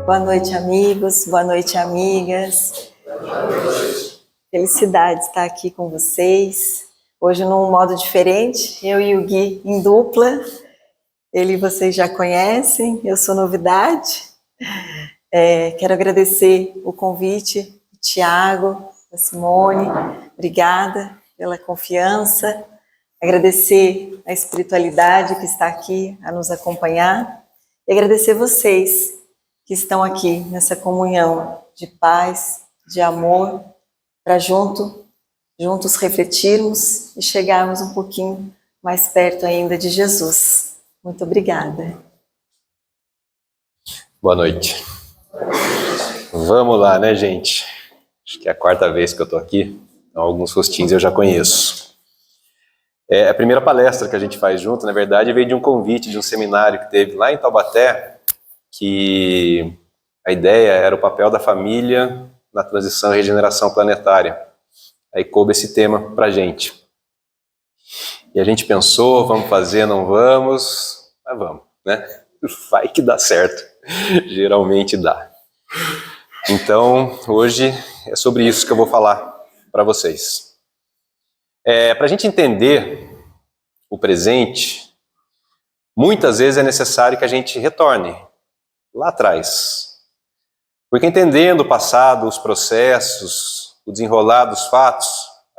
Boa noite, amigos. Boa noite, amigas. Felicidade estar aqui com vocês. Hoje num modo diferente, eu e o Gui em dupla. Ele vocês já conhecem, eu sou novidade. Quero agradecer o convite, o Tiago, a Simone. Obrigada pela confiança. Agradecer a espiritualidade que está aqui a nos acompanhar. E agradecer vocês que estão aqui nessa comunhão de paz, de amor, para juntos refletirmos e chegarmos um pouquinho mais perto ainda de Jesus. Muito obrigada. Boa noite. Vamos lá, né, gente? Acho que é a quarta vez que eu estou aqui, então alguns rostinhos eu já conheço. A primeira palestra que a gente faz junto, na verdade, veio de um convite de um seminário que teve lá em Taubaté, que a ideia era o papel da família na transição e regeneração planetária. Aí coube esse tema pra gente. E a gente pensou, vamos fazer, não vamos, mas vamos, né? Vai que dá certo. Geralmente dá. Então, hoje é sobre isso que eu vou falar para vocês. Para a gente entender o presente, muitas vezes é necessário que a gente retorne lá atrás. Porque entendendo o passado, os processos, o desenrolar dos fatos,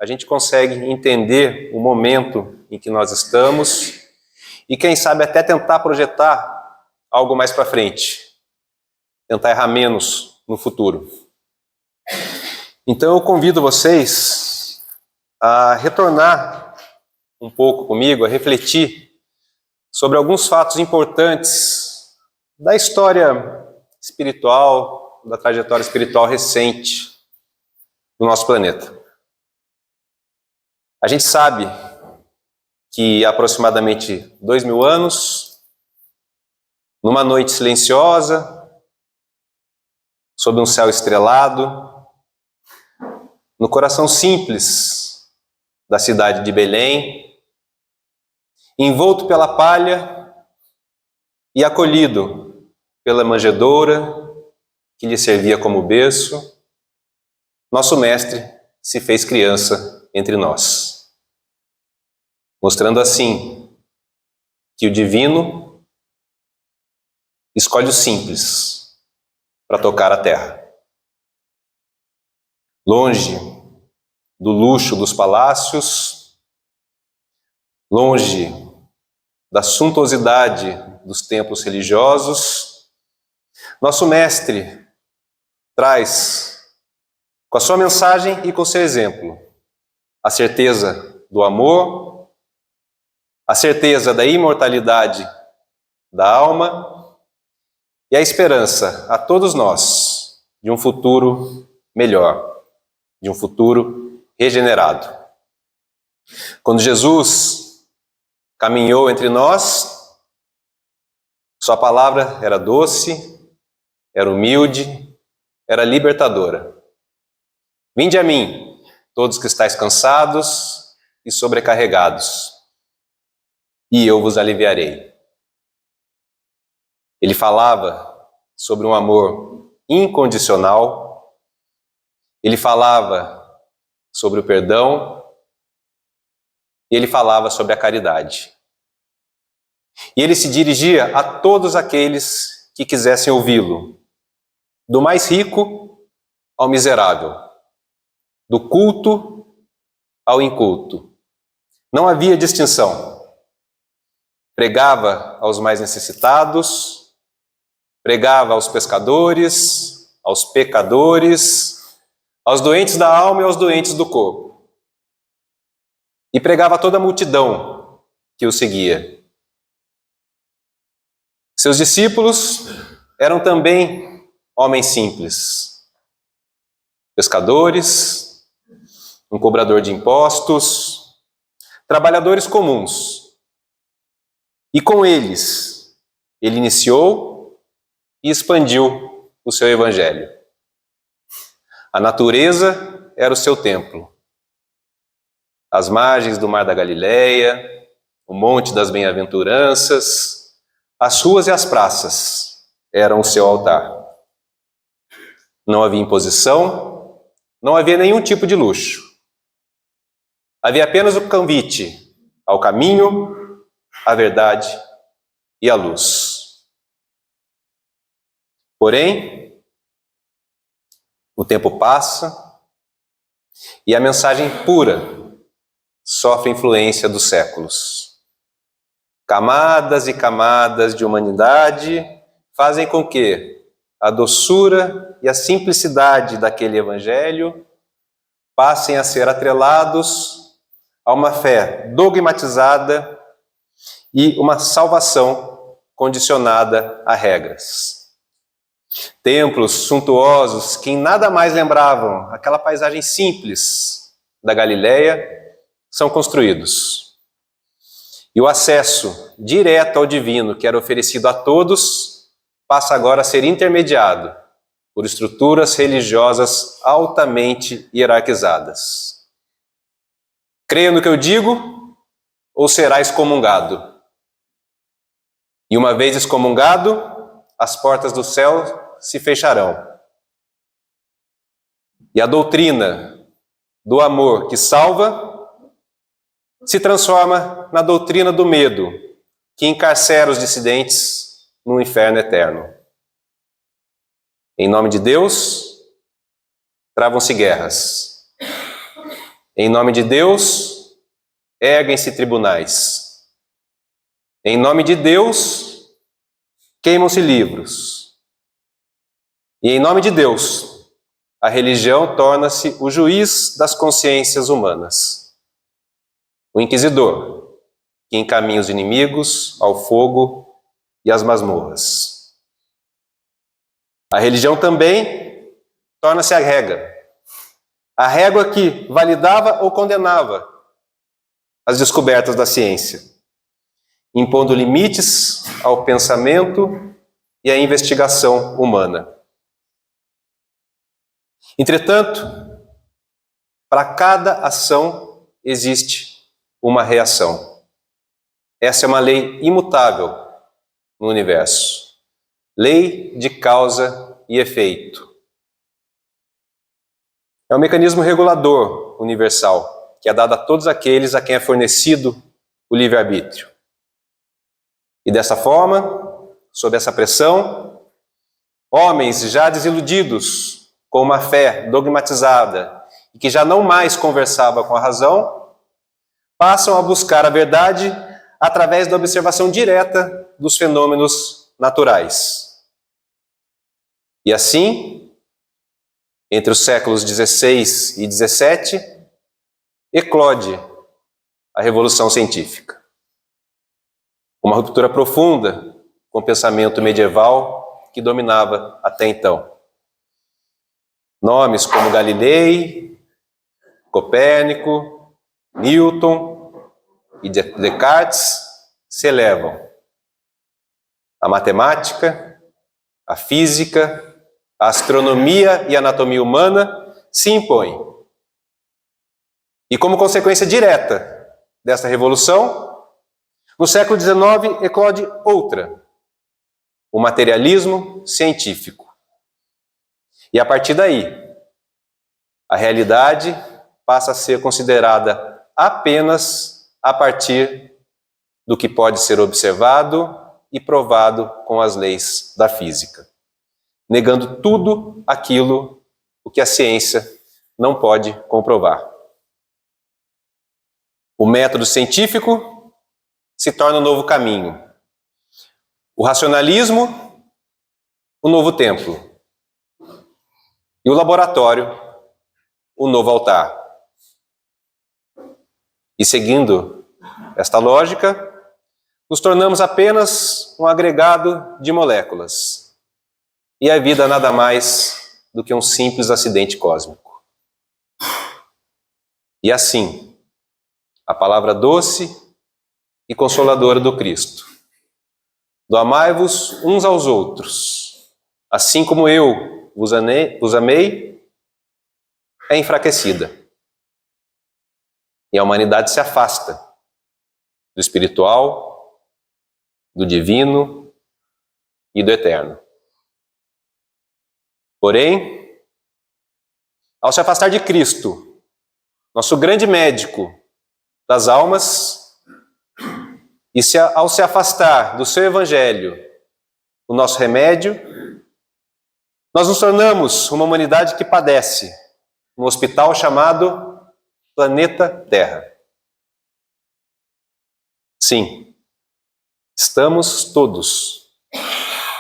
a gente consegue entender o momento em que nós estamos e, quem sabe, até tentar projetar algo mais para frente. Tentar errar menos no futuro. Então eu convido vocês a retornar um pouco comigo, a refletir sobre alguns fatos importantes da história espiritual, da trajetória espiritual recente do nosso planeta. A gente sabe que há aproximadamente 2000 anos, numa noite silenciosa, sob um céu estrelado, no coração simples da cidade de Belém, envolto pela palha e acolhido pela manjedoura que lhe servia como berço, nosso mestre se fez criança entre nós, mostrando assim que o divino escolhe o simples para tocar a terra. Longe do luxo dos palácios, longe da suntuosidade dos templos religiosos, nosso mestre traz, com a sua mensagem e com seu exemplo, a certeza do amor, a certeza da imortalidade da alma e a esperança a todos nós de um futuro melhor, de um futuro regenerado. Quando Jesus caminhou entre nós, sua palavra era doce, era humilde, era libertadora. Vinde a mim, todos que estáis cansados e sobrecarregados, e eu vos aliviarei. Ele falava sobre um amor incondicional, ele falava sobre o perdão, e ele falava sobre a caridade. E ele se dirigia a todos aqueles que quisessem ouvi-lo, do mais rico ao miserável, do culto ao inculto. Não havia distinção. Pregava aos mais necessitados, pregava aos pescadores, aos pecadores, aos doentes da alma e aos doentes do corpo. E pregava a toda a multidão que o seguia. Seus discípulos eram também homens simples, pescadores, um cobrador de impostos, trabalhadores comuns. E com eles, ele iniciou e expandiu o seu evangelho. A natureza era o seu templo. As margens do Mar da Galileia, o Monte das Bem-aventuranças, as ruas e as praças eram o seu altar. Não havia imposição, não havia nenhum tipo de luxo. Havia apenas o convite ao caminho, à verdade e à luz. Porém, o tempo passa e a mensagem pura sofre influência dos séculos. Camadas e camadas de humanidade fazem com que a doçura e a simplicidade daquele evangelho passem a ser atrelados a uma fé dogmatizada e uma salvação condicionada a regras. Templos suntuosos que em nada mais lembravam aquela paisagem simples da Galileia são construídos. E o acesso direto ao divino que era oferecido a todos passa agora a ser intermediado por estruturas religiosas altamente hierarquizadas. Creia no que eu digo ou será excomungado. E uma vez excomungado, as portas do céu se fecharão. E a doutrina do amor que salva se transforma na doutrina do medo, que encarcera os dissidentes no inferno eterno. Em nome de Deus, travam-se guerras. Em nome de Deus, erguem-se tribunais. Em nome de Deus, queimam-se livros. E em nome de Deus, a religião torna-se o juiz das consciências humanas. O inquisidor, que encaminha os inimigos ao fogo e às masmorras. A religião também torna-se a régua que validava ou condenava as descobertas da ciência, impondo limites ao pensamento e à investigação humana. Entretanto, para cada ação existe uma reação. Essa é uma lei imutável no universo. Lei de causa e efeito. É um mecanismo regulador universal, que é dado a todos aqueles a quem é fornecido o livre-arbítrio. E dessa forma, sob essa pressão, homens já desiludidos, com uma fé dogmatizada e que já não mais conversava com a razão, passam a buscar a verdade através da observação direta dos fenômenos naturais. E assim, entre os séculos XVI e XVII, eclode a Revolução Científica. Uma ruptura profunda com o pensamento medieval que dominava até então. Nomes como Galilei, Copérnico, Newton e Descartes se elevam. A matemática, a física, a astronomia e a anatomia humana se impõem. E como consequência direta desta revolução, no século XIX eclode outra, o materialismo científico. E a partir daí, a realidade passa a ser considerada apenas a partir do que pode ser observado e provado com as leis da física, negando tudo aquilo o que a ciência não pode comprovar. O método científico se torna o novo caminho. O racionalismo, o novo templo. E o laboratório, o novo altar. E seguindo esta lógica, nos tornamos apenas um agregado de moléculas. E a vida nada mais do que um simples acidente cósmico. E assim, a palavra doce e consoladora do Cristo, do amai-vos uns aos outros, assim como eu vos amei, é enfraquecida. E a humanidade se afasta do espiritual, do divino e do eterno. Porém, Ao se afastar de Cristo, nosso grande médico das almas, e ao se afastar do seu evangelho, o nosso remédio, nós nos tornamos uma humanidade que padece num hospital chamado planeta Terra. Sim, estamos todos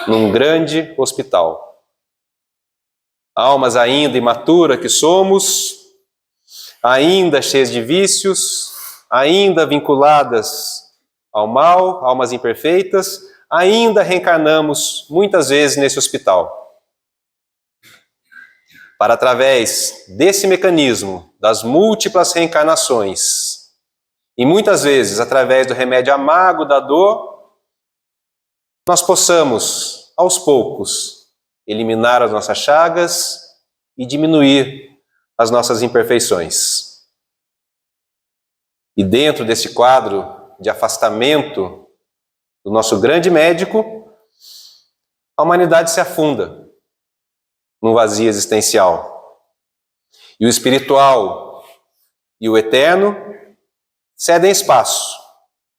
num grande hospital. Almas ainda imaturas que somos, ainda cheias de vícios, ainda vinculadas ao mal, almas imperfeitas, ainda reencarnamos muitas vezes nesse hospital. Para, através desse mecanismo das múltiplas reencarnações, e muitas vezes através do remédio amargo da dor, nós possamos, aos poucos, eliminar as nossas chagas e diminuir as nossas imperfeições. E dentro desse quadro de afastamento do nosso grande médico, a humanidade se afunda num vazio existencial. E o espiritual e o eterno cedem espaço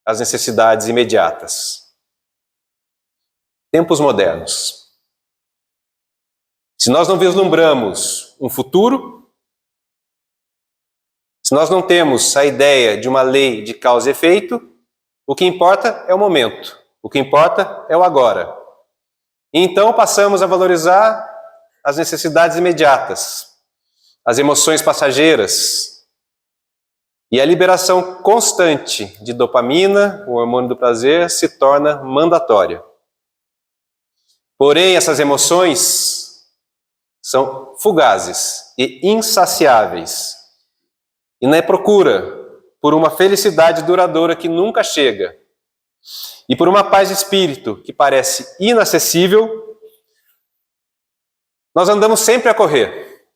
às necessidades imediatas. Tempos modernos. Se nós não vislumbramos um futuro, se nós não temos a ideia de uma lei de causa e efeito, o que importa é o momento, o que importa é o agora. E então passamos a valorizar as necessidades imediatas, as emoções passageiras, e a liberação constante de dopamina, o hormônio do prazer, se torna mandatória. Porém, essas emoções são fugazes e insaciáveis. E na procura por uma felicidade duradoura que nunca chega, e por uma paz de espírito que parece inacessível, nós andamos sempre a correr.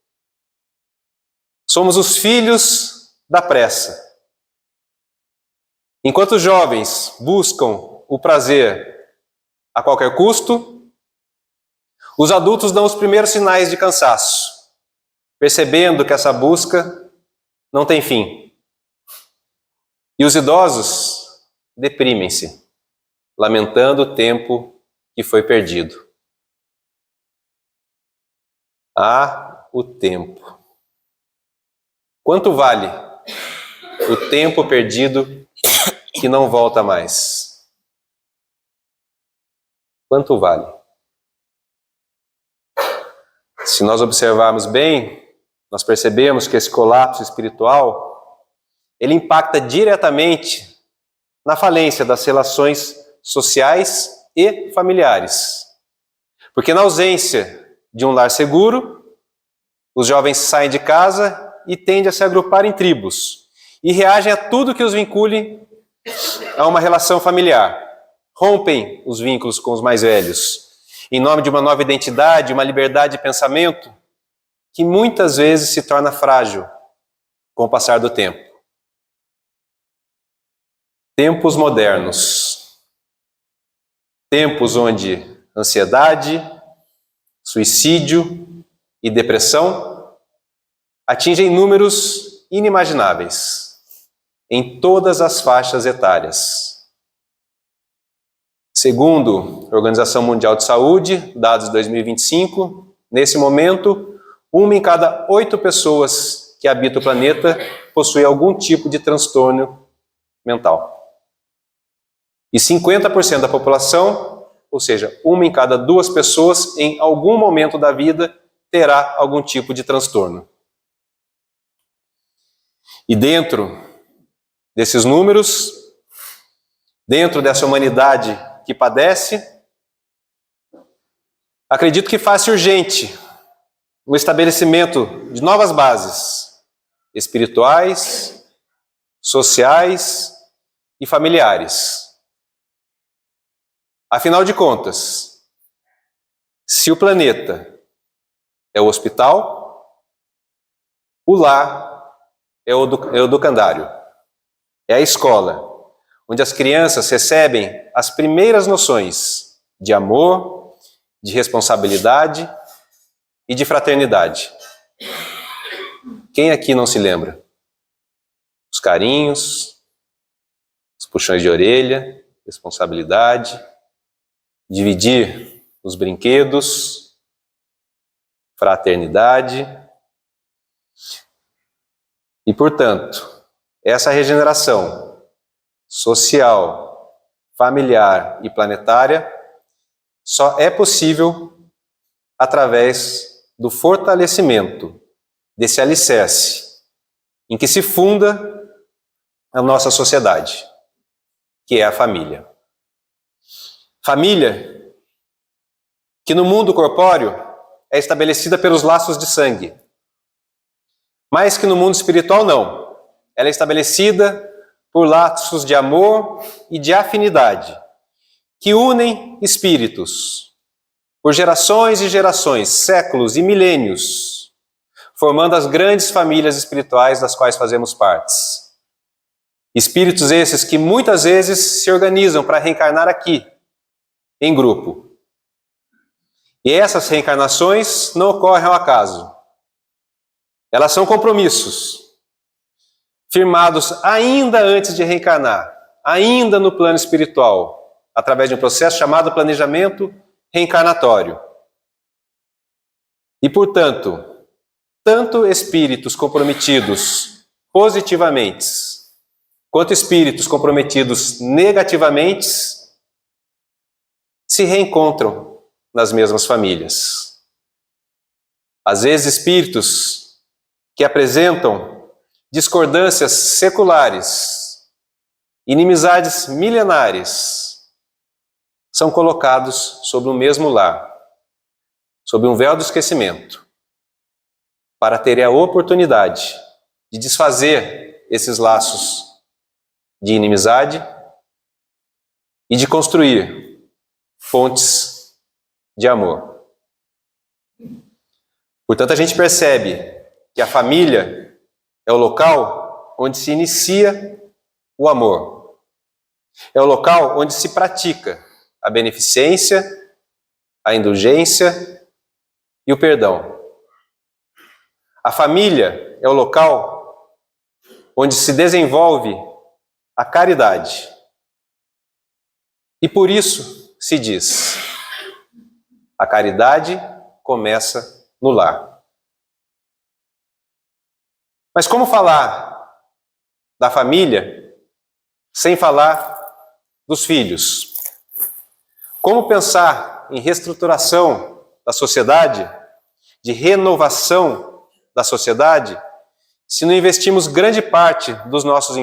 Somos os filhos da pressa. Enquanto os jovens buscam o prazer a qualquer custo, os adultos dão os primeiros sinais de cansaço, percebendo que essa busca não tem fim. E os idosos deprimem-se, lamentando o tempo que foi perdido. Ah, o tempo. Quanto vale o tempo perdido que não volta mais? Quanto vale? Se nós observarmos bem, nós percebemos que esse colapso espiritual, ele impacta diretamente na falência das relações sociais e familiares. Porque na ausência de um lar seguro, os jovens saem de casa e tendem a se agrupar em tribos e reagem a tudo que os vincule a uma relação familiar. Rompem os vínculos com os mais velhos, em nome de uma nova identidade, uma liberdade de pensamento, que muitas vezes se torna frágil com o passar do tempo. Tempos modernos. Tempos onde ansiedade, suicídio e depressão atingem números inimagináveis em todas as faixas etárias. Segundo a Organização Mundial de Saúde, dados de 2025, nesse momento, 1 em cada 8 pessoas que habitam o planeta possui algum tipo de transtorno mental. E 50% da população, ou seja, 1 em cada 2 pessoas, em algum momento da vida, terá algum tipo de transtorno. E dentro desses números, dentro dessa humanidade que padece, acredito que faz-se urgente o estabelecimento de novas bases espirituais, sociais e familiares. Afinal de contas, se o planeta é o hospital, o lar é o educandário, é a escola, onde as crianças recebem as primeiras noções de amor, de responsabilidade e de fraternidade. Quem aqui não se lembra? Os carinhos, os puxões de orelha, responsabilidade, dividir os brinquedos, fraternidade. E, portanto, essa regeneração social, familiar e planetária só é possível através do fortalecimento desse alicerce em que se funda a nossa sociedade, que é a família. Família que no mundo corpóreo é estabelecida pelos laços de sangue, mas que no mundo espiritual não. Ela é estabelecida por laços de amor e de afinidade, que unem espíritos por gerações e gerações, séculos e milênios, formando as grandes famílias espirituais das quais fazemos partes. Espíritos esses que muitas vezes se organizam para reencarnar aqui, em grupo. E essas reencarnações não ocorrem ao acaso. Elas são compromissos, firmados ainda antes de reencarnar, ainda no plano espiritual, através de um processo chamado planejamento reencarnatório. E, portanto, tanto espíritos comprometidos positivamente, quanto espíritos comprometidos negativamente, se reencontram nas mesmas famílias. Às vezes, espíritos que apresentam discordâncias seculares, inimizades milenares, são colocados sob o mesmo lar, sob um véu do esquecimento, para terem a oportunidade de desfazer esses laços de inimizade e de construir fontes de amor. Portanto, a gente percebe que a família é o local onde se inicia o amor. É o local onde se pratica a beneficência, a indulgência e o perdão. A família é o local onde se desenvolve a caridade. E por isso se diz: a caridade começa no lar. Mas como falar da família sem falar dos filhos? Como pensar em reestruturação da sociedade, de renovação da sociedade, se não investimos grande parte dos nossos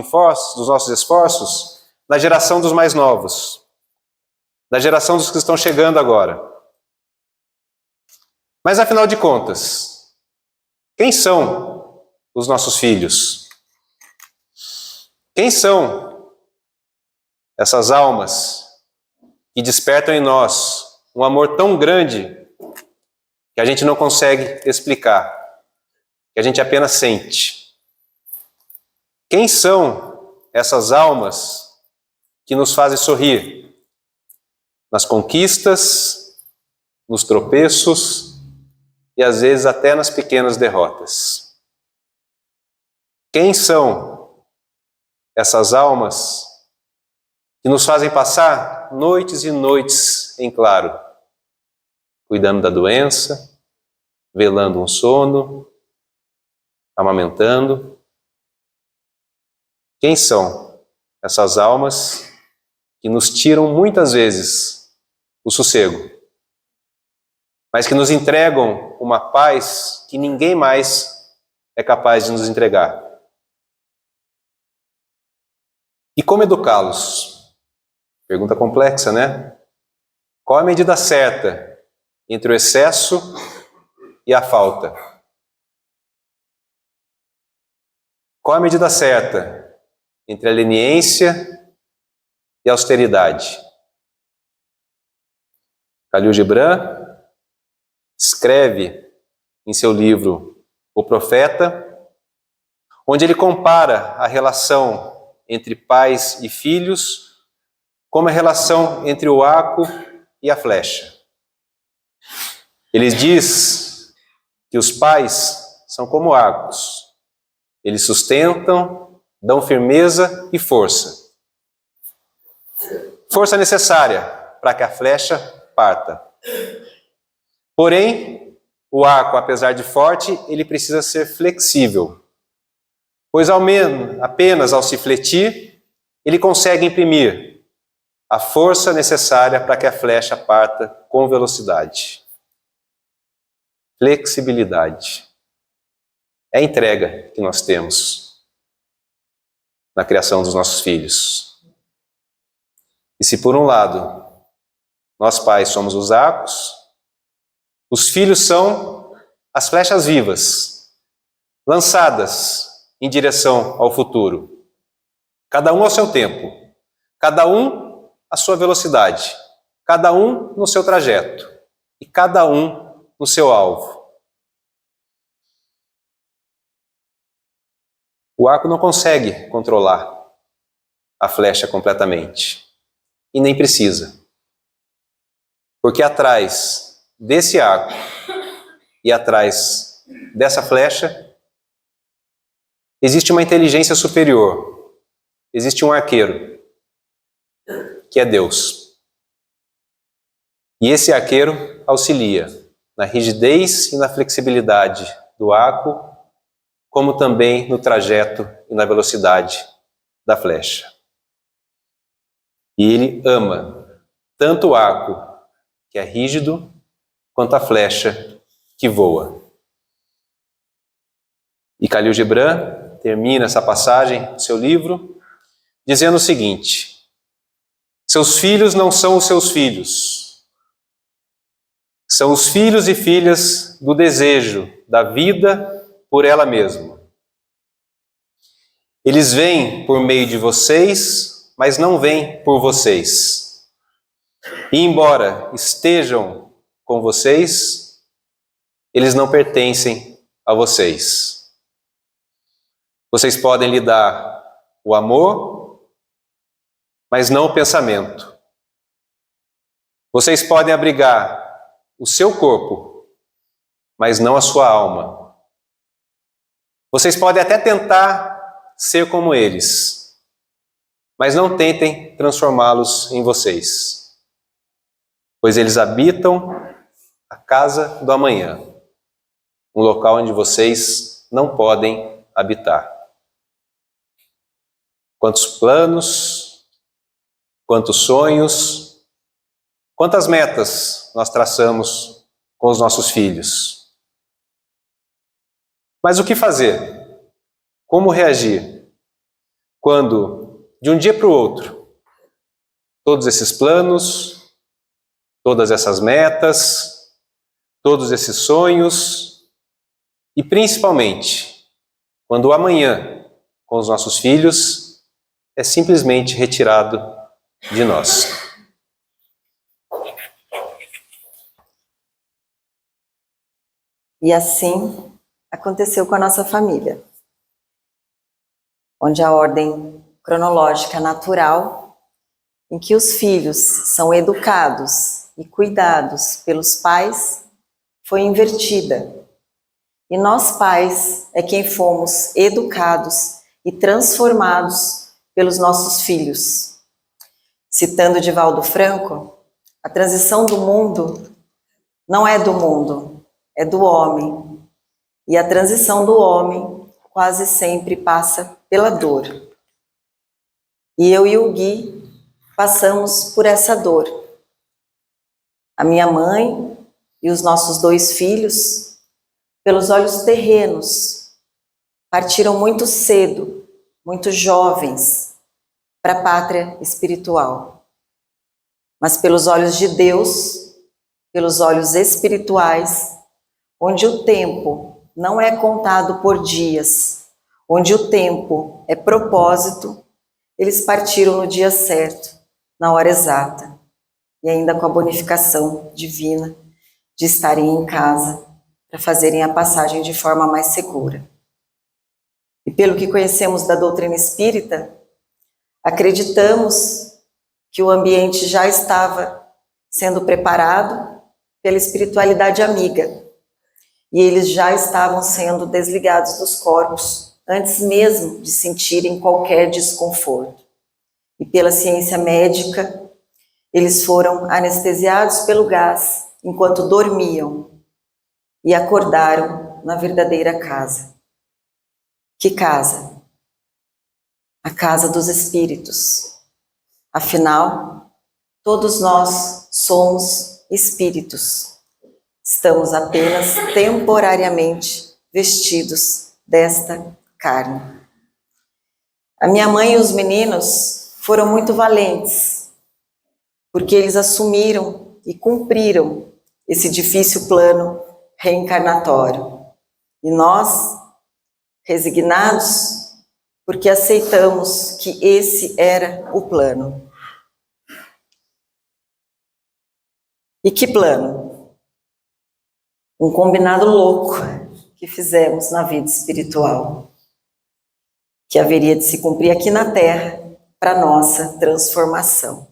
esforços na geração dos mais novos, na geração dos que estão chegando agora? Mas afinal de contas, quem são os nossos filhos? Quem são essas almas que despertam em nós um amor tão grande que a gente não consegue explicar, que a gente apenas sente? Quem são essas almas que nos fazem sorrir nas conquistas, nos tropeços e às vezes até nas pequenas derrotas? Quem são essas almas que nos fazem passar noites e noites em claro, cuidando da doença, velando um sono, amamentando? Quem são essas almas que nos tiram muitas vezes o sossego, mas que nos entregam uma paz que ninguém mais é capaz de nos entregar? E como educá-los? Pergunta complexa, né? Qual a medida certa entre o excesso e a falta? Qual a medida certa entre a leniência e a austeridade? Khalil Gibran escreve em seu livro O Profeta, onde ele compara a relação entre pais e filhos como a relação entre o arco e a flecha. Ele diz que os pais são como arcos eles sustentam, dão firmeza e força. Força necessária para que a flecha parta. Porém, o arco, apesar de forte, ele precisa ser flexível, pois apenas ao se fletir, ele consegue imprimir a força necessária para que a flecha parta com velocidade. Flexibilidade. É a entrega que nós temos na criação dos nossos filhos. E se por um lado, nós pais somos os arcos, os filhos são as flechas vivas, lançadas em direção ao futuro. Cada um ao seu tempo, cada um à sua velocidade, cada um no seu trajeto e cada um no seu alvo. O arco não consegue controlar a flecha completamente e nem precisa, porque atrás desse arco e atrás dessa flecha existe uma inteligência superior, existe um arqueiro, que é Deus. E esse arqueiro auxilia na rigidez e na flexibilidade do arco, como também no trajeto e na velocidade da flecha. E ele ama tanto o arco, que é rígido, quanto a flecha que voa. E Khalil Gibran termina essa passagem do seu livro dizendo o seguinte: seus filhos não são os seus filhos, são os filhos e filhas do desejo, da vida por ela mesma. Eles vêm por meio de vocês, mas não vêm por vocês. E embora estejam com vocês, eles não pertencem a vocês. Vocês podem lhe dar o amor, mas não o pensamento. Vocês podem abrigar o seu corpo, mas não a sua alma. Vocês podem até tentar ser como eles, mas não tentem transformá-los em vocês, pois eles habitam a casa do amanhã, um local onde vocês não podem habitar. Quantos planos, quantos sonhos, quantas metas nós traçamos com os nossos filhos. Mas o que fazer? Como reagir quando, de um dia para o outro, todos esses planos, todas essas metas, todos esses sonhos e, principalmente, quando o amanhã com os nossos filhos é simplesmente retirado de nós? E assim aconteceu com a nossa família, onde a ordem cronológica natural, em que os filhos são educados e cuidados pelos pais, foi invertida. E nós pais é quem fomos educados e transformados pelos nossos filhos. Citando Divaldo Franco, a transição do mundo não é do mundo, é do homem. E a transição do homem quase sempre passa pela dor. E eu e o Gui passamos por essa dor. A minha mãe e os nossos 2 filhos, pelos olhos terrenos, partiram muito cedo, muito jovens, para a pátria espiritual. Mas pelos olhos de Deus, pelos olhos espirituais, onde o tempo não é contado por dias, onde o tempo é propósito, eles partiram no dia certo, na hora exata, e ainda com a bonificação divina de estarem em casa para fazerem a passagem de forma mais segura. E pelo que conhecemos da doutrina espírita, acreditamos que o ambiente já estava sendo preparado pela espiritualidade amiga, e eles já estavam sendo desligados dos corpos antes mesmo de sentirem qualquer desconforto. E pela ciência médica, eles foram anestesiados pelo gás enquanto dormiam e acordaram na verdadeira casa. Que casa? A casa dos espíritos. Afinal, todos nós somos espíritos. Estamos apenas temporariamente vestidos desta carne. A minha mãe e os meninos foram muito valentes, porque eles assumiram e cumpriram esse difícil plano reencarnatório. E nós, resignados, porque aceitamos que esse era o plano. E que plano? Um combinado louco que fizemos na vida espiritual, que haveria de se cumprir aqui na Terra para nossa transformação.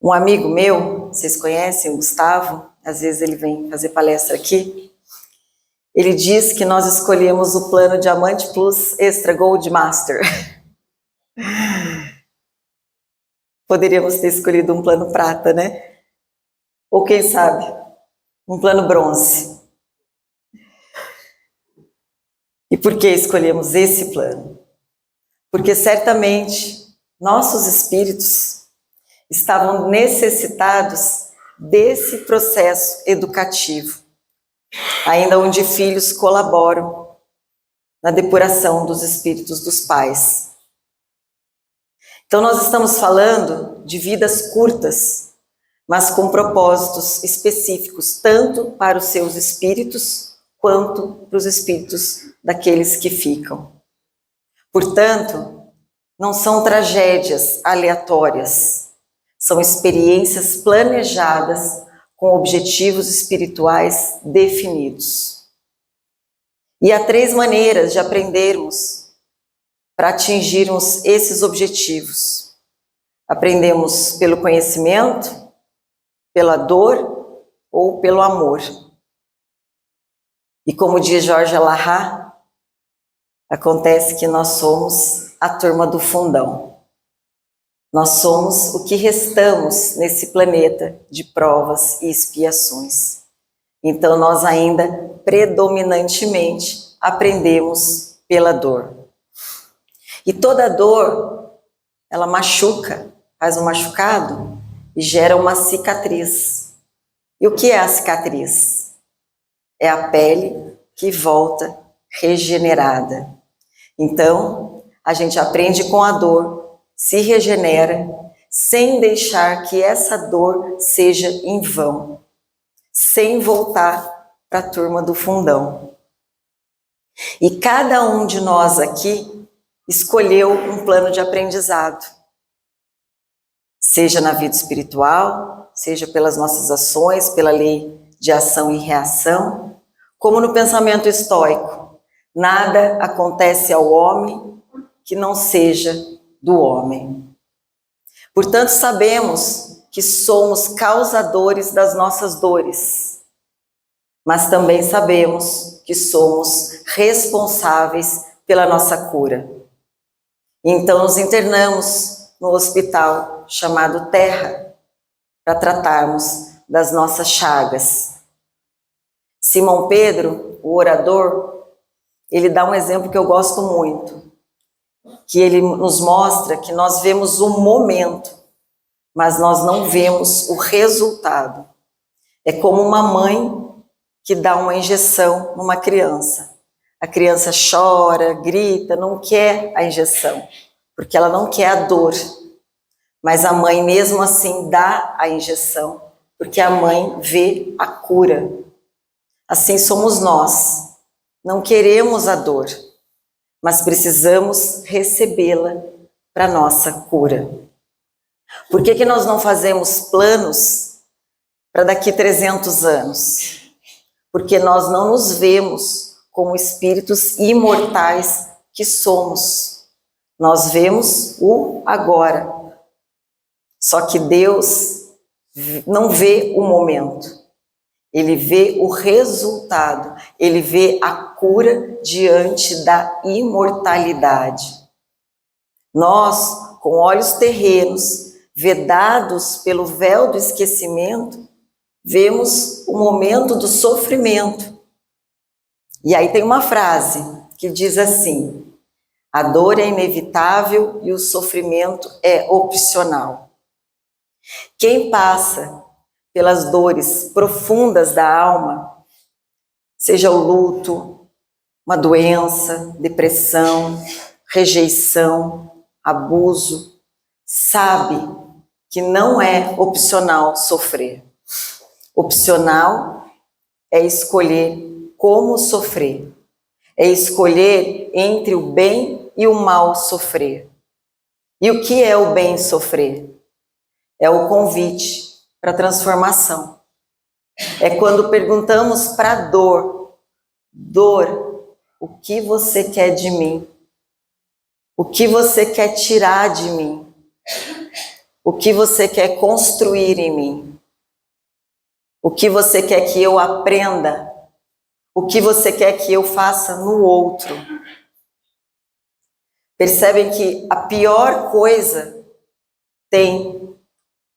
Um amigo meu, vocês conhecem, o Gustavo, às vezes ele vem fazer palestra aqui, ele diz que nós escolhemos o plano Diamante Plus Extra Gold Master. Poderíamos ter escolhido um plano prata, né? Ou quem sabe, um plano bronze. E por que escolhemos esse plano? Porque certamente nossos espíritos estavam necessitados desse processo educativo, ainda onde filhos colaboram na depuração dos espíritos dos pais. Então nós estamos falando de vidas curtas, mas com propósitos específicos, tanto para os seus espíritos, quanto para os espíritos daqueles que ficam. Portanto, não são tragédias aleatórias, são experiências planejadas com objetivos espirituais definidos. E há 3 maneiras de aprendermos para atingirmos esses objetivos. Aprendemos pelo conhecimento, pela dor ou pelo amor. E como diz Jorge Alahá, acontece que nós somos a turma do fundão. Nós somos o que restamos nesse planeta de provas e expiações. Então nós ainda predominantemente aprendemos pela dor. E toda dor, ela machuca, faz um machucado e gera uma cicatriz. E o que é a cicatriz? É a pele que volta regenerada. Então, a gente aprende com a dor, se regenera, sem deixar que essa dor seja em vão, sem voltar para a turma do fundão. E cada um de nós aqui escolheu um plano de aprendizado, seja na vida espiritual, seja pelas nossas ações, pela lei de ação e reação, como no pensamento estoico. Nada acontece ao homem que não seja do homem. Portanto, sabemos que somos causadores das nossas dores, mas também sabemos que somos responsáveis pela nossa cura. Então, nos internamos no hospital chamado Terra para tratarmos das nossas chagas. Simão Pedro, o orador, ele dá um exemplo que eu gosto muito, que ele nos mostra que nós vemos o momento, mas nós não vemos o resultado. É como uma mãe que dá uma injeção numa criança. A criança chora, grita, não quer a injeção, porque ela não quer a dor. Mas a mãe mesmo assim dá a injeção, porque a mãe vê a cura. Assim somos nós. Não queremos a dor, mas precisamos recebê-la para nossa cura. Por que nós não fazemos planos para daqui 300 anos? Porque nós não nos vemos como espíritos imortais que somos. Nós vemos o agora. Só que Deus não vê o momento. Ele vê o resultado. ele vê a cura diante da imortalidade. Nós, com olhos terrenos, vedados pelo véu do esquecimento, vemos o momento do sofrimento. E aí tem uma frase que diz assim: a dor é inevitável e o sofrimento é opcional. Quem passa pelas dores profundas da alma, seja o luto, uma doença, depressão, rejeição, abuso, sabe que não é opcional sofrer. Opcional é escolher como sofrer, é escolher entre o bem e o mal sofrer. E o que é o bem sofrer? É o convite para a transformação. É quando perguntamos para a dor: dor, o que você quer de mim? O que você quer tirar de mim? O que você quer construir em mim? O que você quer que eu aprenda? O que você quer que eu faça no outro? Percebem que a pior coisa tem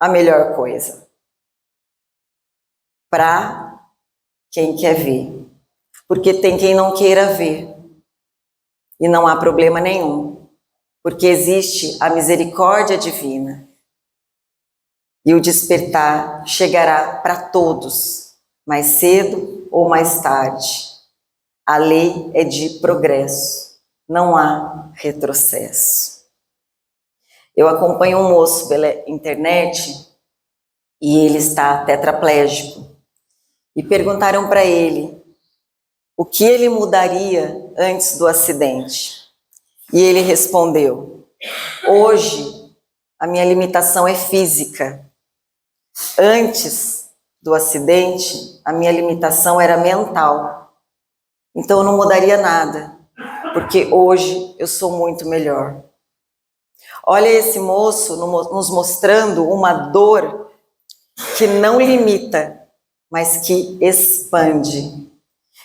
a melhor coisa. Para quem quer ver. Porque tem quem não queira ver. E não há problema nenhum. Porque existe a misericórdia divina. E o despertar chegará para todos, mais cedo ou mais tarde. A lei é de progresso, não há retrocesso. Eu acompanho um moço pela internet e ele está tetraplégico. E perguntaram para ele o que ele mudaria antes do acidente. E ele respondeu: hoje a minha limitação é física. Antes do acidente, a minha limitação era mental. Então eu não mudaria nada, porque hoje eu sou muito melhor. Olha esse moço nos mostrando uma dor que não limita, mas que expande.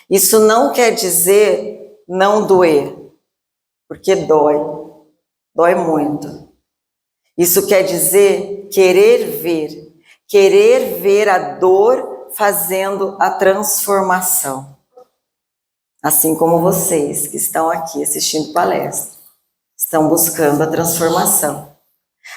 Isso não quer dizer não doer, porque dói muito. Isso quer dizer querer ver a dor fazendo a transformação. Assim como vocês que estão aqui assistindo palestra, estão buscando a transformação.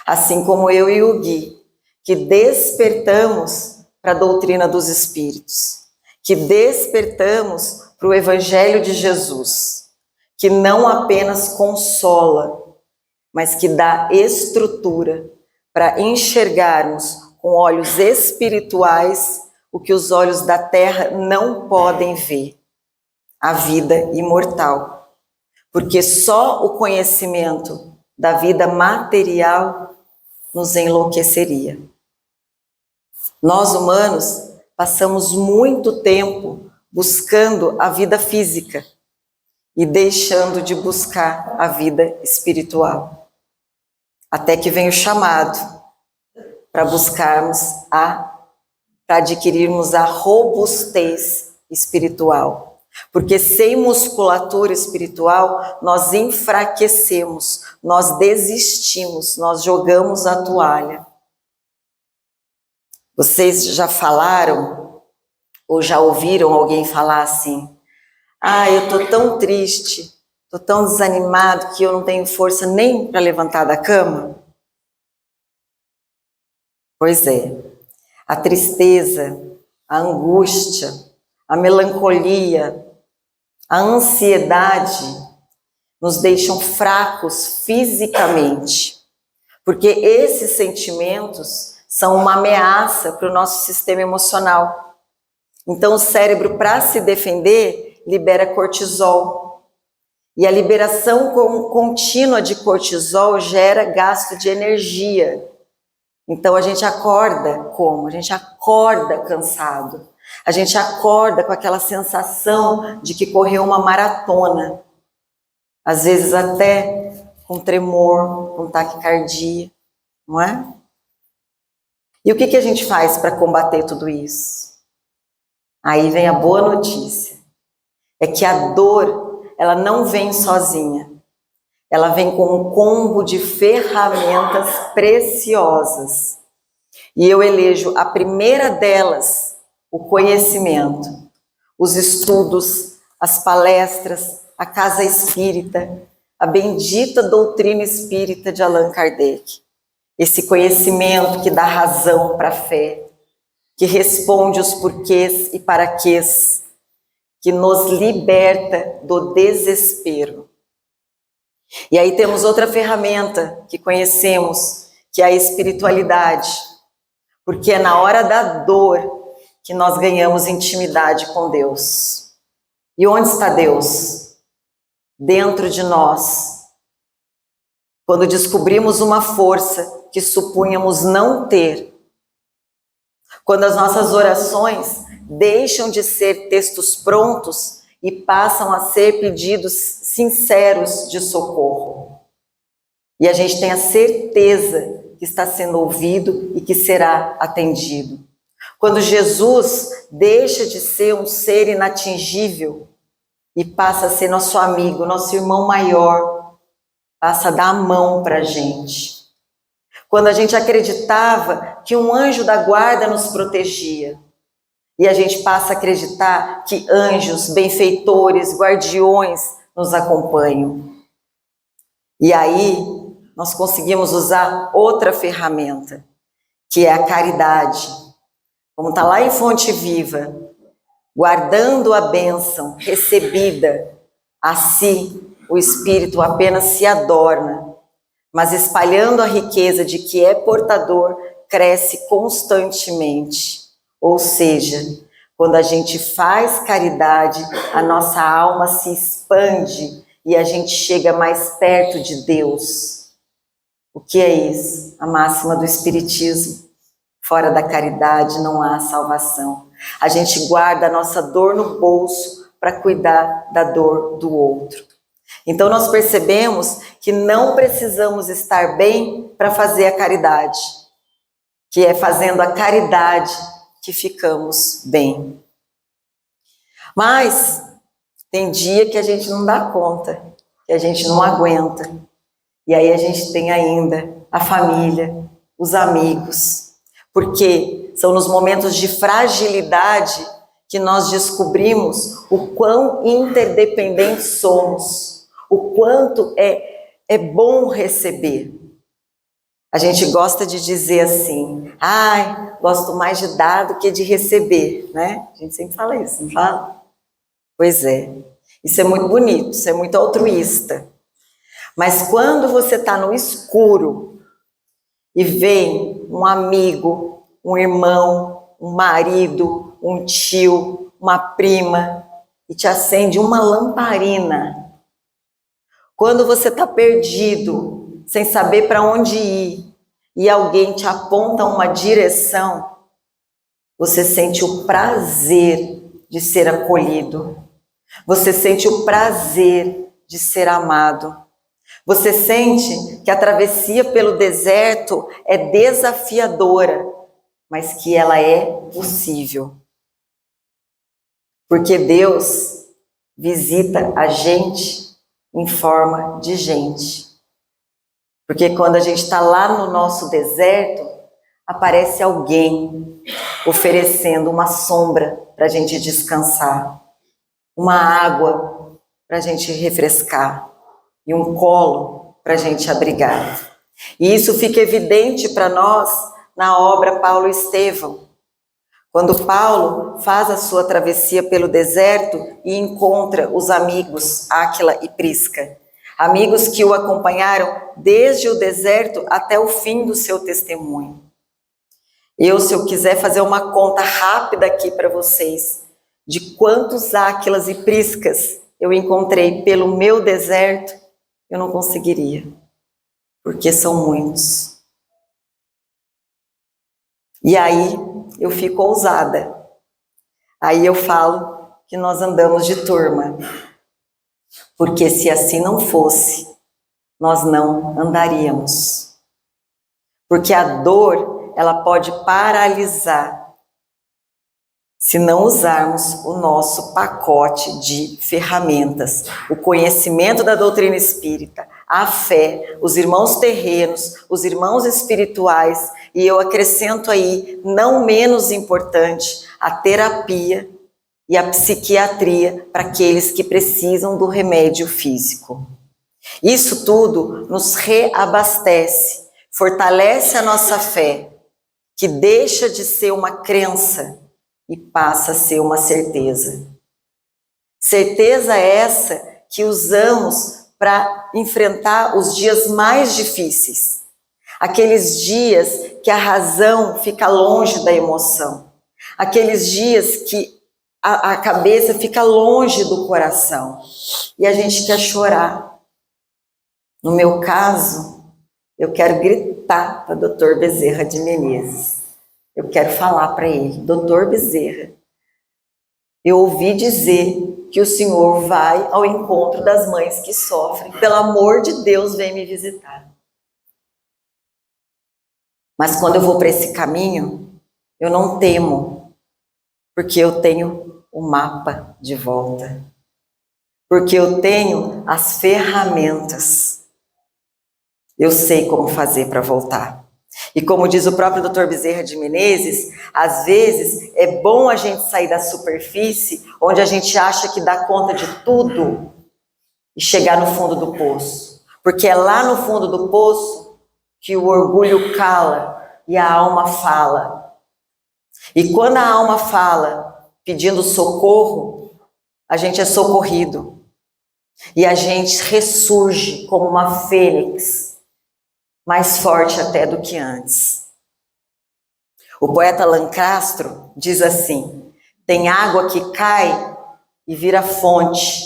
Assim como eu e o Gui, que despertamos para a doutrina dos Espíritos, que despertamos para o Evangelho de Jesus, que não apenas consola, mas que dá estrutura para enxergarmos com olhos espirituais o que os olhos da terra não podem ver. A vida imortal, porque só o conhecimento da vida material nos enlouqueceria. Nós humanos passamos muito tempo buscando a vida física e deixando de buscar a vida espiritual, até que vem o chamado para buscarmos para adquirirmos a robustez espiritual. Porque sem musculatura espiritual, nós enfraquecemos, nós desistimos, nós jogamos a toalha. Vocês já falaram, ou já ouviram alguém falar assim: eu tô tão triste, tô tão desanimado que eu não tenho força nem para levantar da cama? Pois é, a tristeza, a angústia, a melancolia, a ansiedade nos deixam fracos fisicamente, porque esses sentimentos são uma ameaça para o nosso sistema emocional. Então o cérebro, para se defender, libera cortisol. E a liberação contínua de cortisol gera gasto de energia. Então a gente acorda como? A gente acorda cansado. A gente acorda com aquela sensação de que correu uma maratona. Às vezes até com tremor, com taquicardia, não é? E o que a gente faz para combater tudo isso? Aí vem a boa notícia. é que a dor, ela não vem sozinha. Ela vem com um combo de ferramentas preciosas. E eu elejo a primeira delas, o conhecimento, os estudos, as palestras, a casa espírita, a bendita doutrina espírita de Allan Kardec. Esse conhecimento que dá razão para a fé, que responde os porquês e paraquês, que nos liberta do desespero. E aí temos outra ferramenta que conhecemos, que é a espiritualidade, porque é na hora da dor que nós ganhamos intimidade com Deus. E onde está Deus? Dentro de nós. Quando descobrimos uma força que supunhamos não ter, quando as nossas orações deixam de ser textos prontos e passam a ser pedidos sinceros de socorro. E a gente tem a certeza que está sendo ouvido e que será atendido. Quando Jesus deixa de ser um ser inatingível e passa a ser nosso amigo, nosso irmão maior, passa a dar a mão para a gente. Quando a gente acreditava que um anjo da guarda nos protegia, e a gente passa a acreditar que anjos, benfeitores, guardiões nos acompanham. E aí nós conseguimos usar outra ferramenta, que é a caridade. Como está lá em Fonte Viva, guardando a bênção recebida, assim o Espírito apenas se adorna, mas espalhando a riqueza de que é portador, cresce constantemente. Ou seja, quando a gente faz caridade, a nossa alma se expande e a gente chega mais perto de Deus. O que é isso? A máxima do Espiritismo. Fora da caridade não há salvação. A gente guarda a nossa dor no bolso para cuidar da dor do outro. Então nós percebemos que não precisamos estar bem para fazer a caridade, que é fazendo a caridade que ficamos bem. Mas tem dia que a gente não dá conta, que a gente não aguenta. E aí a gente tem ainda a família, os amigos, porque são nos momentos de fragilidade que nós descobrimos o quão interdependentes somos, o quanto é bom receber. A gente gosta de dizer assim, gosto mais de dar do que de receber, né? A gente sempre fala isso, não fala? Pois é, isso é muito bonito, isso é muito altruísta. Mas quando você está no escuro e vem um amigo, um irmão, um marido, um tio, uma prima, e te acende uma lamparina, quando você está perdido, sem saber para onde ir, e alguém te aponta uma direção, você sente o prazer de ser acolhido. Você sente o prazer de ser amado. Você sente que a travessia pelo deserto é desafiadora, mas que ela é possível. Porque Deus visita a gente em forma de gente. Porque quando a gente está lá no nosso deserto, aparece alguém oferecendo uma sombra para a gente descansar, uma água para a gente refrescar e um colo para a gente abrigar. E isso fica evidente para nós na obra Paulo e Estevão. Quando Paulo faz a sua travessia pelo deserto e encontra os amigos Áquila e Prisca, amigos que o acompanharam desde o deserto até o fim do seu testemunho. Se eu quiser fazer uma conta rápida aqui para vocês, de quantos Áquilas e Priscas eu encontrei pelo meu deserto, eu não conseguiria, porque são muitos. E aí eu fico ousada. Aí eu falo que nós andamos de turma. Porque se assim não fosse, nós não andaríamos. Porque a dor, ela pode paralisar. se não usarmos o nosso pacote de ferramentas, o conhecimento da doutrina espírita, a fé, os irmãos terrenos, os irmãos espirituais, e eu acrescento aí, não menos importante, a terapia e a psiquiatria para aqueles que precisam do remédio físico. Isso tudo nos reabastece, fortalece a nossa fé, que deixa de ser uma crença e passa a ser uma certeza. Certeza essa que usamos para enfrentar os dias mais difíceis. Aqueles dias que a razão fica longe da emoção. Aqueles dias que a cabeça fica longe do coração. E a gente quer chorar. No meu caso, eu quero gritar para o Dr. Bezerra de Menezes. Eu quero falar para ele, Dr. Bezerra, eu ouvi dizer que o senhor vai ao encontro das mães que sofrem. Pelo amor de Deus, vem me visitar. Mas quando eu vou para esse caminho, eu não temo, porque eu tenho o mapa de volta. Porque eu tenho as ferramentas. Eu sei como fazer para voltar. E como diz o próprio Dr. Bezerra de Menezes, às vezes é bom a gente sair da superfície, onde a gente acha que dá conta de tudo, e chegar no fundo do poço. Porque é lá no fundo do poço que o orgulho cala e a alma fala. E quando a alma fala pedindo socorro, a gente é socorrido. E a gente ressurge como uma fênix, mais forte até do que antes. O poeta Lancastro diz assim: tem água que cai e vira fonte,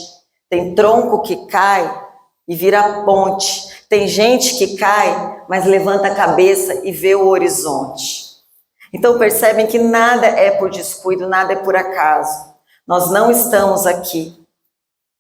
tem tronco que cai e vira ponte, tem gente que cai, mas levanta a cabeça e vê o horizonte. Então percebem que nada é por descuido, nada é por acaso. Nós não estamos aqui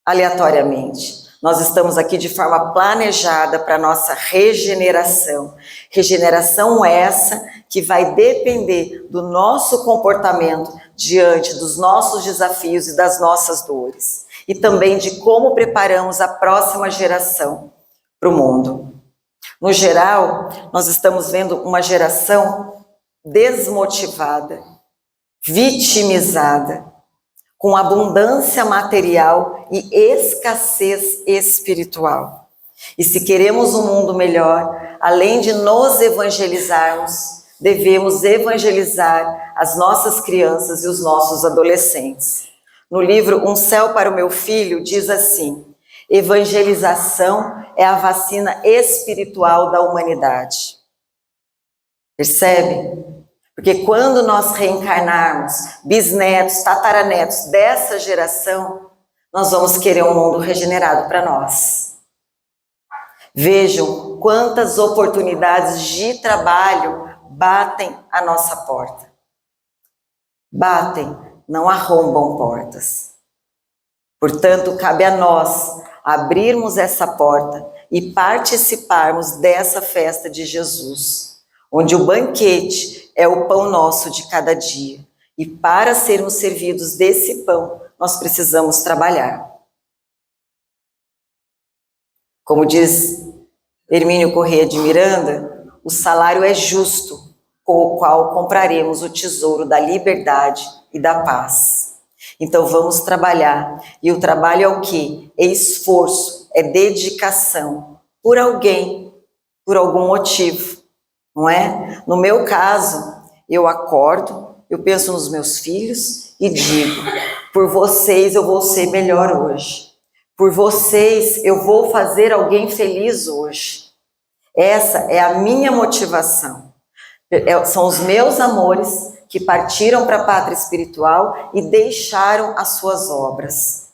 aleatoriamente. Nós estamos aqui de forma planejada para a nossa regeneração. Regeneração essa que vai depender do nosso comportamento diante dos nossos desafios e das nossas dores. E também de como preparamos a próxima geração para o mundo. No geral, nós estamos vendo uma geração desmotivada, vitimizada, com abundância material e escassez espiritual. E se queremos um mundo melhor, além de nos evangelizarmos, devemos evangelizar as nossas crianças e os nossos adolescentes. No livro Um Céu para o Meu Filho, diz assim: evangelização é a vacina espiritual da humanidade. Percebe? Porque quando nós reencarnarmos bisnetos, tataranetos dessa geração, nós vamos querer um mundo regenerado para nós. Vejam quantas oportunidades de trabalho batem à nossa porta. Batem, não arrombam portas. Portanto, cabe a nós abrirmos essa porta e participarmos dessa festa de Jesus, onde o banquete é o pão nosso de cada dia. E para sermos servidos desse pão, nós precisamos trabalhar. Como diz Hermínio Corrêa de Miranda, o salário é justo, com o qual compraremos o tesouro da liberdade e da paz. Então vamos trabalhar. E o trabalho é o quê? É esforço, é dedicação por alguém, por algum motivo. Não é? No meu caso, eu acordo, eu penso nos meus filhos e digo: por vocês eu vou ser melhor hoje. Por vocês eu vou fazer alguém feliz hoje. Essa é a minha motivação. São os meus amores que partiram para a pátria espiritual e deixaram as suas obras.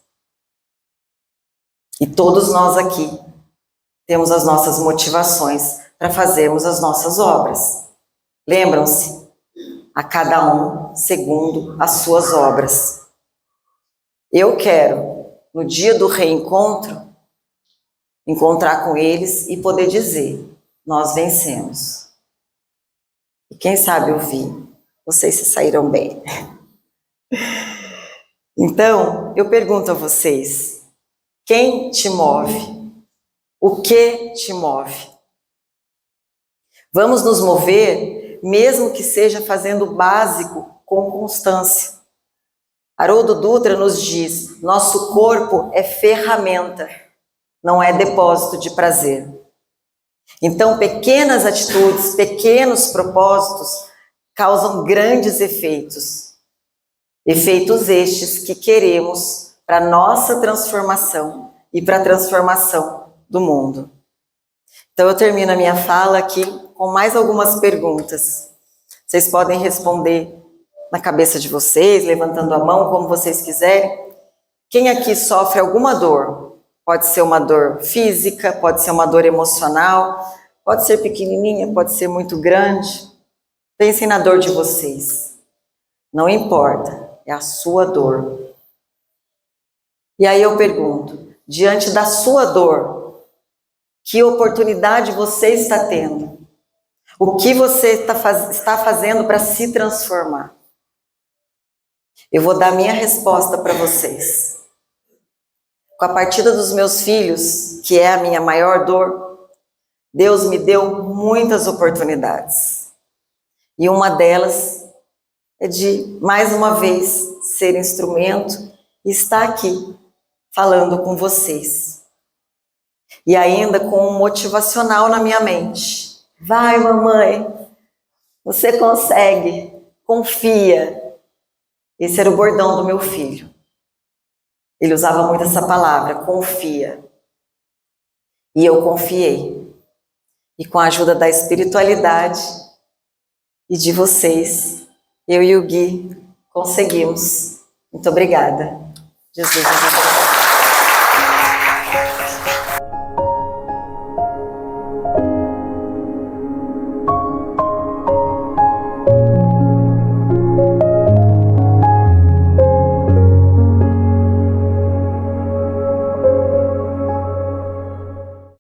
E todos nós aqui temos as nossas motivações para fazermos as nossas obras. Lembram-se? A cada um segundo as suas obras. Eu quero, no dia do reencontro, encontrar com eles e poder dizer: nós vencemos. E quem sabe ouvir: vocês se saíram bem. Então, eu pergunto a vocês, quem te move? O que te move? Vamos nos mover, mesmo que seja fazendo o básico com constância. Haroldo Dutra nos diz, nosso corpo é ferramenta, não é depósito de prazer. Então, pequenas atitudes, pequenos propósitos causam grandes efeitos. Efeitos estes que queremos para a nossa transformação e para a transformação do mundo. Então, eu termino a minha fala aqui com mais algumas perguntas. Vocês podem responder na cabeça de vocês, levantando a mão, como vocês quiserem. Quem aqui sofre alguma dor? Pode ser uma dor física, pode ser uma dor emocional, pode ser pequenininha, pode ser muito grande. Pensem na dor de vocês. Não importa, é a sua dor. E aí eu pergunto, diante da sua dor, que oportunidade você está tendo? O que você está fazendo para se transformar? Eu vou dar a minha resposta para vocês. Com a partida dos meus filhos, que é a minha maior dor, Deus me deu muitas oportunidades. E uma delas é de, mais uma vez, ser instrumento e estar aqui, falando com vocês. E ainda com um motivacional na minha mente. Vai, mamãe, você consegue, confia. Esse era o bordão do meu filho. Ele usava muito essa palavra, confia. E eu confiei. E com a ajuda da espiritualidade e de vocês, eu e o Gui conseguimos. Muito obrigada. Jesus abençoe.